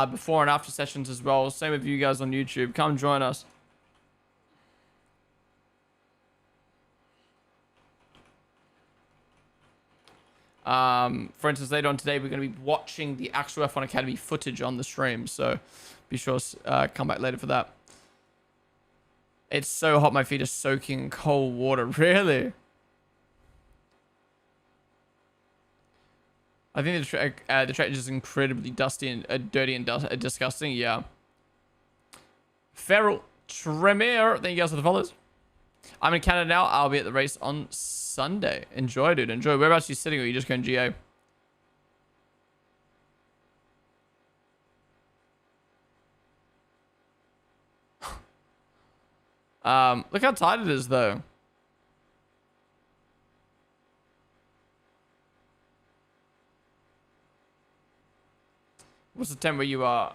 Before and after sessions as well. Same with you guys on YouTube. Come join us. For instance, later on today, we're going to be watching the actual F1 Academy footage on the stream. So be sure to come back later for that. It's so hot. My feet are soaking in cold water. Really? I think the track is just incredibly dusty and dirty and disgusting. Yeah. Feral Tremere. Thank you guys for the follows. I'm in Canada now. I'll be at the race on Sunday. Enjoy, dude. Enjoy. Whereabouts are you sitting? Or are you just going GA? Look how tight it is, though. What's the temp where you are?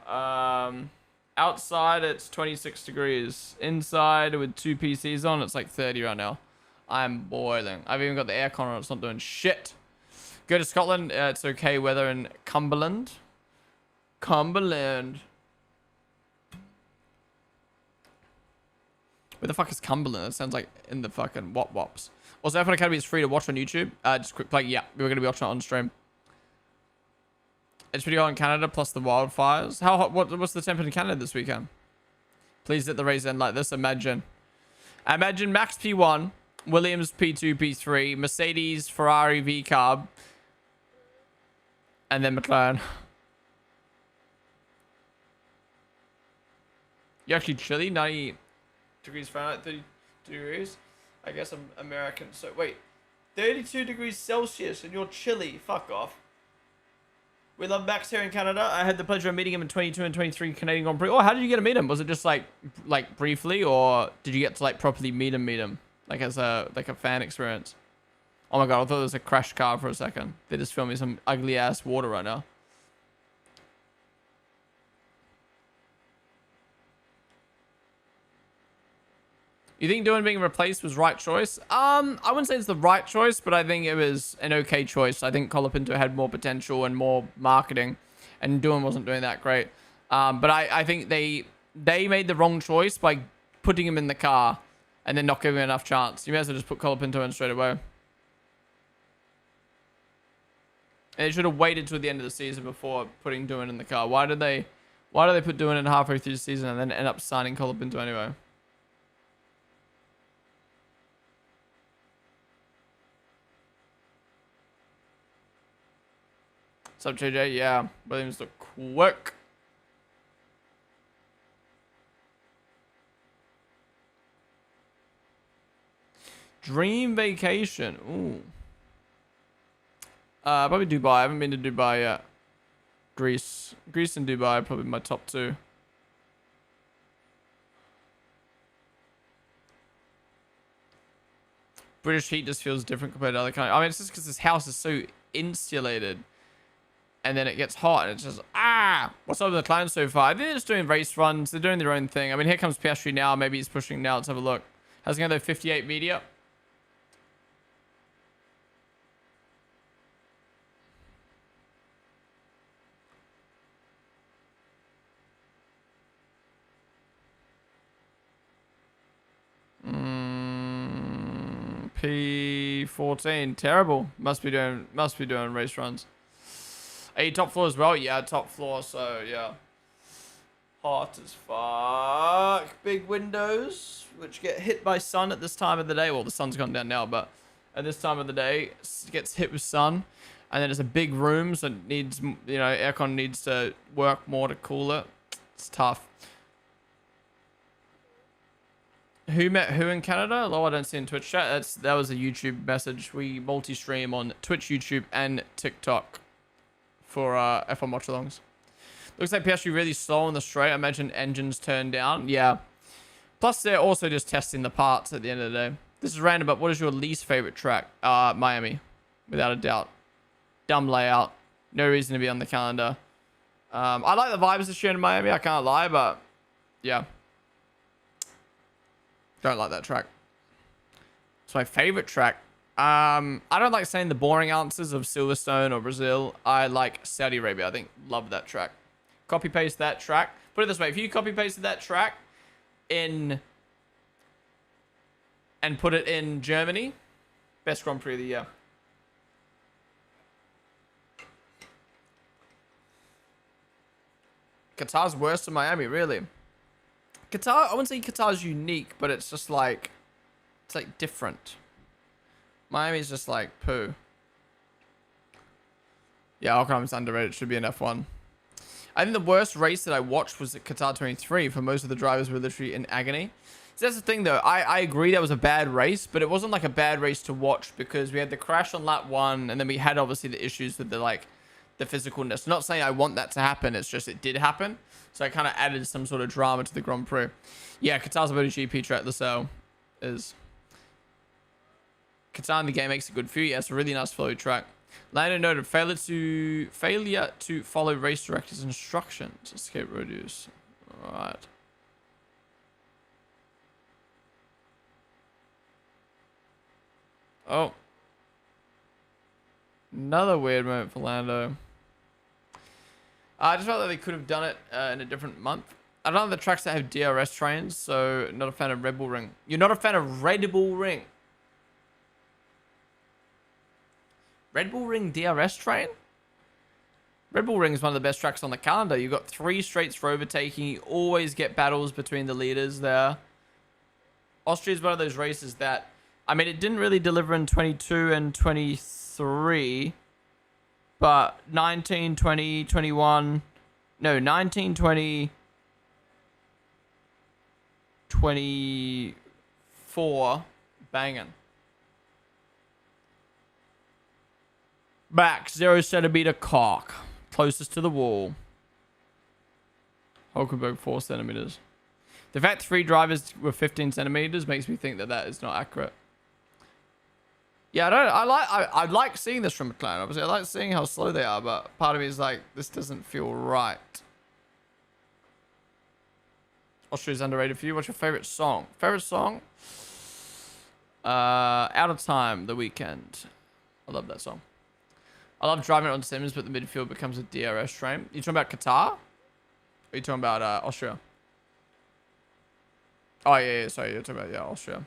Outside, it's 26 degrees. Inside, with 2 PCs on, it's like 30 right now. I'm boiling. I've even got the aircon on. It's not doing shit. Go to Scotland. It's okay weather in Cumberland. Cumberland. Where the fuck is Cumberland? That sounds like in the fucking Wop Wops. Also, F1 Academy is free to watch on YouTube. Just quick plug. Yeah, we're going to be watching it on stream. It's pretty hot in Canada, plus the wildfires. How hot? What's the temperature in Canada this weekend? Please let the race end like this. Imagine Max P1, Williams P2, P3, Mercedes, Ferrari V Carb, and then McLaren. You're actually chilly, 90 degrees Fahrenheit, 32 degrees. I guess I'm American. So wait, 32 degrees Celsius and you're chilly. Fuck off. We love Max here in Canada. I had the pleasure of meeting him in 22 and 23 Canadian Grand Prix. Oh, how did you get to meet him? Was it just like briefly, or did you get to like properly meet him? Like as a fan experience? Oh my god, I thought it was a crash car for a second. They're just filming some ugly ass water right now. You think Doohan being replaced was right choice? I wouldn't say it's the right choice, but I think it was an okay choice. I think Colapinto had more potential and more marketing, and Doohan wasn't doing that great. But I think they made the wrong choice by putting him in the car and then not giving him enough chance. You may as well just put Colapinto in straight away. And they should have waited till the end of the season before putting Doohan in the car. Why did they put Doohan in halfway through the season and then end up signing Colapinto anyway? What's up, JJ? Yeah, Williams look quick. Dream vacation. Ooh. Probably Dubai. I haven't been to Dubai yet. Greece and Dubai are probably my top two. British heat just feels different compared to other countries. I mean, it's just because this house is so insulated. And then it gets hot, and it's just, what's up with the clients so far? I think they're just doing race runs. They're doing their own thing. I mean, here comes Piastri now. Maybe he's pushing now. Let's have a look. How's it going, though? 58 media. P14. Terrible. Must be doing race runs. Are you top floor as well? Yeah, top floor, so yeah. Hot as fuck. Big windows, which get hit by sun at this time of the day. Well, the sun's gone down now, but at this time of the day, it gets hit with sun. And then it's a big room, so it needs, aircon needs to work more to cool it. It's tough. Who met who in Canada? Oh, I don't see in Twitch chat. That was a YouTube message. We multi-stream on Twitch, YouTube, and TikTok for F1 watchalongs. Looks like Piastri really slow on the straight. I imagine engines turned down. Yeah. Plus, they're also just testing the parts at the end of the day. This is random, but what is your least favorite track? Miami, without a doubt. Dumb layout. No reason to be on the calendar. I like the vibes this year in Miami. I can't lie, but yeah. Don't like that track. It's my favorite track. I don't like saying the boring answers of Silverstone or Brazil. I like Saudi Arabia. I think love that track. Copy paste that track. Put it this way: if you copy pasted that track in and put it in Germany, best Grand Prix of the year. Qatar's worse than Miami, really. Qatar, I wouldn't say Qatar's unique, but it's just like it's like different. Miami's just like poo. Yeah, Hockenheim's underrated. Should be an F1. I think the worst race that I watched was at Qatar 23. For most of the drivers were literally in agony. So that's the thing, though. I agree that was a bad race, but it wasn't like a bad race to watch because we had the crash on lap 1, and then we had obviously the issues with the physicalness. Not saying I want that to happen. It's just it did happen. So I kind of added some sort of drama to the Grand Prix. Yeah, Qatar's a MotoGP track. The cell is. Qatar in the game makes it good for you. Yeah, it's a really nice flowy track. Lando noted failure to follow race director's instructions. Escape road use. Alright. Oh. Another weird moment for Lando. I just felt like they could have done it in a different month. I don't like the tracks that have DRS trains, so not a fan of Red Bull Ring. You're not a fan of Red Bull Ring? Red Bull Ring DRS train? Red Bull Ring is one of the best tracks on the calendar. You've got 3 straights for overtaking. You always get battles between the leaders there. Austria is one of those races that, I mean, it didn't really deliver in 22 and 23, but 19, 20, 21, no, 19, 20, 24, banging. Back, 0 centimeter cock. Closest to the wall. Hulkenberg, 4 centimeters. The fact 3 drivers were 15 centimeters makes me think that that is not accurate. Yeah, I like seeing this from McLaren. Obviously, I like seeing how slow they are, but part of me is like, this doesn't feel right. Austria's underrated for you. What's your favorite song? Favorite song? Out of Time, The Weeknd. I love that song. I love driving it on Sims, but the midfield becomes a DRS train. You talking about Qatar? Or are you talking about Austria? Oh, yeah, sorry. You're talking about, yeah, Austria.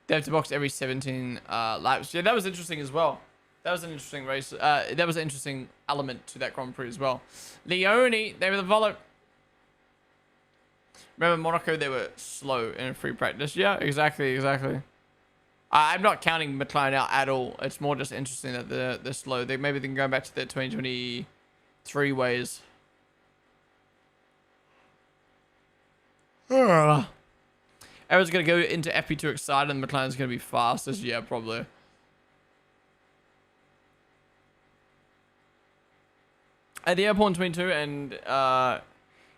They have to box every 17 laps. Yeah, that was interesting as well. That was an interesting race. That was an interesting element to that Grand Prix as well. Leone, they were the follow. Remember Monaco, they were slow in free practice. Yeah, exactly. I'm not counting McLaren out at all. It's more just interesting that they're slow. Maybe they can go back to their 2023 ways. Everyone's going to go into FP2 excited and McLaren's going to be fastest. Yeah, probably. At the airport in 22 and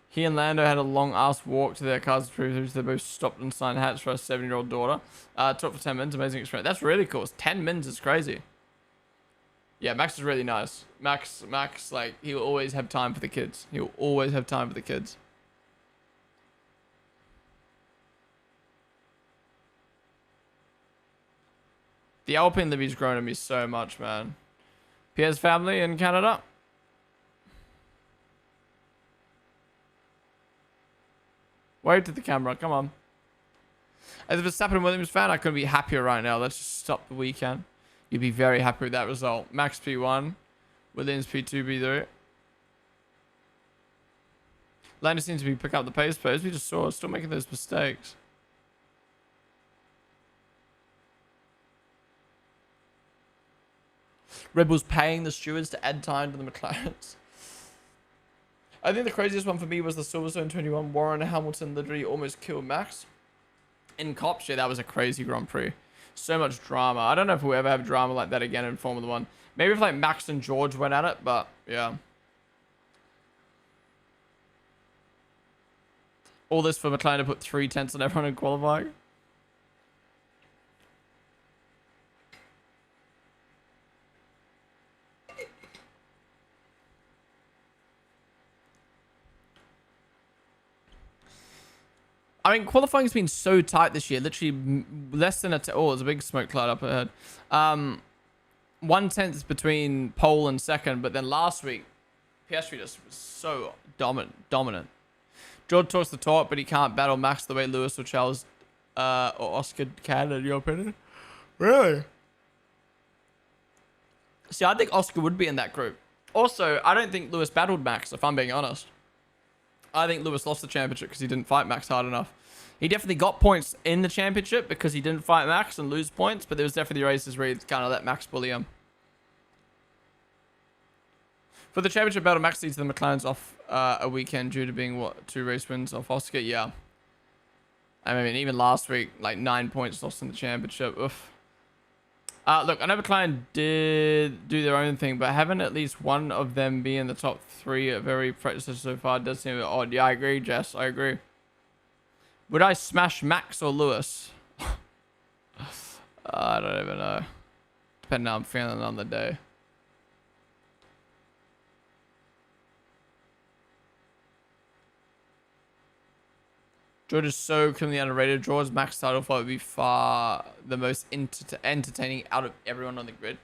he and Lando had a long-ass walk to their cars to prove they both stopped and signed hats for a 7-year-old daughter. Talked for 10 minutes. Amazing experience. That's really cool. 10 minutes is crazy. Yeah, Max is really nice. Max, like, he'll always have time for the kids. He'll always have time for the kids. The Alpine Livy's grown on me so much, man. Pierre's family in Canada. Wave to the camera, come on. As a Verstappen and Williams fan, I couldn't be happier right now. Let's just stop the weekend. You'd be very happy with that result. Max P1, Williams P2, P3. Lando seems to be picking up the pace, but as we just saw, still making those mistakes. Red Bull's paying the stewards to add time to the McLarens. I think the craziest one for me was the Silverstone 21. Warren Hamilton literally almost killed Max. In Cops, yeah, that was a crazy Grand Prix. So much drama. I don't know if we'll ever have drama like that again in Formula 1. Maybe if like Max and George went at it, but yeah. All this for McLaren to put 3 tenths on everyone in qualifying. I mean, qualifying's been so tight this year. Literally less than oh, there's a big smoke cloud up ahead. 1/10 between pole and second, but then last week, Piastri just was so dominant. George talks the talk, but he can't battle Max the way Lewis or Charles or Oscar can, in your opinion. Really? See, I think Oscar would be in that group. Also, I don't think Lewis battled Max, if I'm being honest. I think Lewis lost the championship because he didn't fight Max hard enough. He definitely got points in the championship because he didn't fight Max and lose points, but there was definitely races where he kind of let Max bully him. For the championship battle, Max leads the McLarens off a weekend due to being, what, 2 race wins off Oscar? Yeah. I mean, even last week, like 9 points lost in the championship. Oof. Look, I know McLaren did do their own thing, but having at least one of them be in the top 3 at very practices so far does seem a bit odd. Yeah, I agree, Jess. I agree. Would I smash Max or Lewis? I don't even know. Depending on how I'm feeling on the day. George is so criminally underrated. George's Max title fight would be far the most entertaining out of everyone on the grid.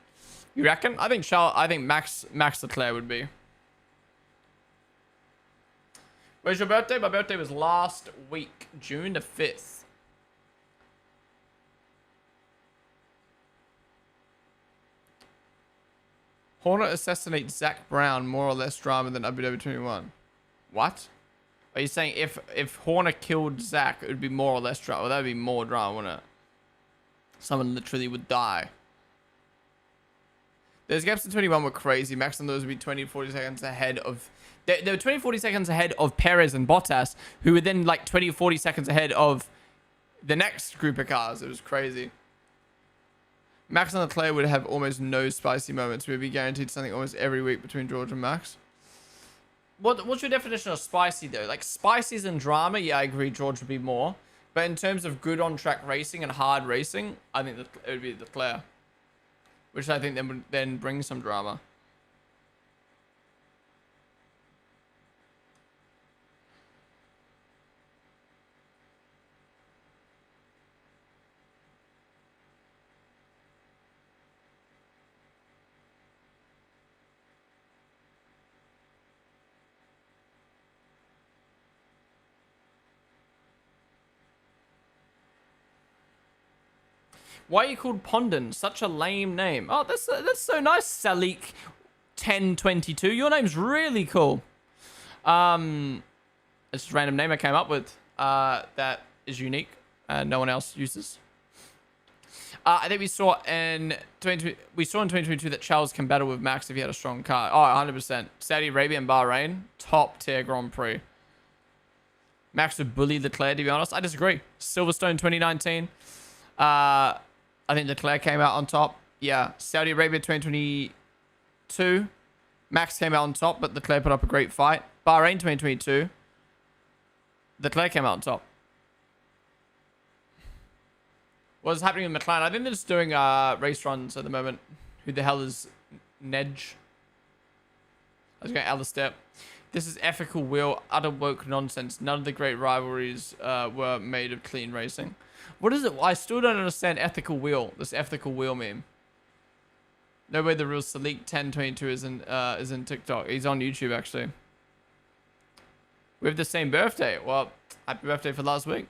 You reckon? I think Max Leclerc would be. Where's your birthday? My birthday was last week, June the 5th. Horner assassinates Zach Brown, more or less drama than WW21. What? Are you saying if Horner killed Zach, it would be more or less drama? Well, that would be more drama, wouldn't it? Someone literally would die. Those gaps in 21 were crazy. Max and those would be 20 to 40 seconds ahead of... They were 20 to 40 seconds ahead of Perez and Bottas, who were then like 20 to 40 seconds ahead of the next group of cars. It was crazy. Max and Leclerc would have almost no spicy moments. We'd be guaranteed something almost every week between George and Max. What's your definition of spicy, though? Like, spices and drama, yeah, I agree George would be more. But in terms of good on-track racing and hard racing, I think that it would be Leclerc. Which I think then would then bring some drama. Why are you called Ponden? Such a lame name. Oh, that's so nice, Salik 1022. Your name's really cool. It's just a random name I came up with. That is unique and no one else uses. I think we saw in 2022 that Charles can battle with Max if he had a strong car. Oh, 100%. Saudi Arabia and Bahrain, top tier Grand Prix. Max would bully Leclerc, to be honest. I disagree. Silverstone 2019. I think Leclerc came out on top. Yeah, Saudi Arabia 2022. Max came out on top, but Leclerc put up a great fight. Bahrain 2022. Leclerc came out on top. What's happening with McLaren? I think they're just doing race runs at the moment. Who the hell is Nedge? I was going Alistair. This is ethical wheel, utter woke nonsense. None of the great rivalries were made of clean racing. What is it? I still don't understand ethical wheel. This ethical wheel meme. No way the real Salik 1022 is in TikTok. He's on YouTube actually. We have the same birthday. Well, happy birthday for last week.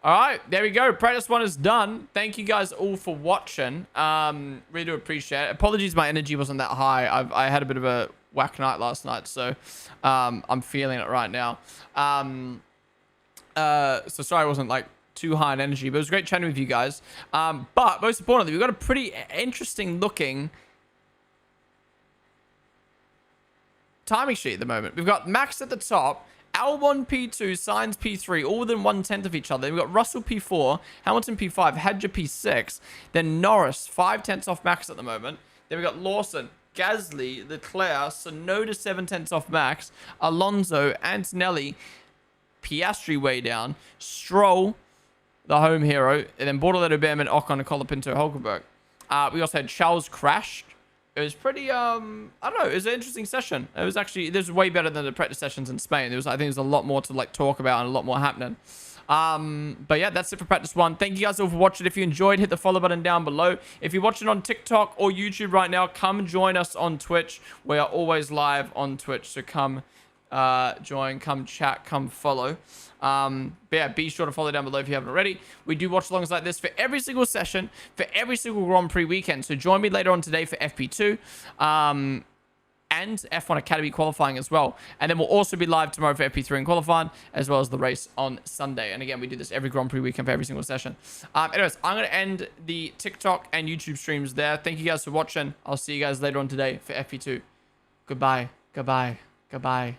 All right, there we go. Practice 1 is done. Thank you guys all for watching. Really do appreciate it. Apologies, my energy wasn't that high. I had a bit of a whack night last night, so I'm feeling it right now. So sorry I wasn't like too high in energy, but it was great chatting with you guys. But most importantly, we've got a pretty interesting looking timing sheet at the moment. We've got Max at the top, Albon P2, Sainz P3, all within 1/10 of each other. We've got Russell P4, Hamilton P5, Hadjar P6, then Norris 5/10 off Max at the moment. Then we've got Lawson, Gasly, Leclerc, Sonoda 7/10 off Max, Alonso, Antonelli, Piastri way down, Stroll, the home hero, and then Bortoleto, Behrman, Ocon, and Colapinto, Hulkenberg. We also had Charles crashed. It was pretty, I don't know, it was an interesting session. It was actually, this was way better than the practice sessions in Spain. I think there's a lot more to like talk about and a lot more happening. But yeah, that's it for practice 1. Thank you guys all for watching. If you enjoyed, hit the follow button down below. If you're watching on TikTok or YouTube right now, come join us on Twitch. We are always live on Twitch, so come join, come chat, come follow. But yeah, be sure to follow down below if you haven't already. We do watch alongs like this for every single session, for every single Grand Prix weekend. So join me later on today for FP2 and F1 Academy qualifying as well. And then we'll also be live tomorrow for FP3 and qualifying, as well as the race on Sunday. And again, we do this every Grand Prix weekend for every single session. Anyways, I'm going to end the TikTok and YouTube streams there. Thank you guys for watching. I'll see you guys later on today for FP2. Goodbye. Goodbye. Goodbye.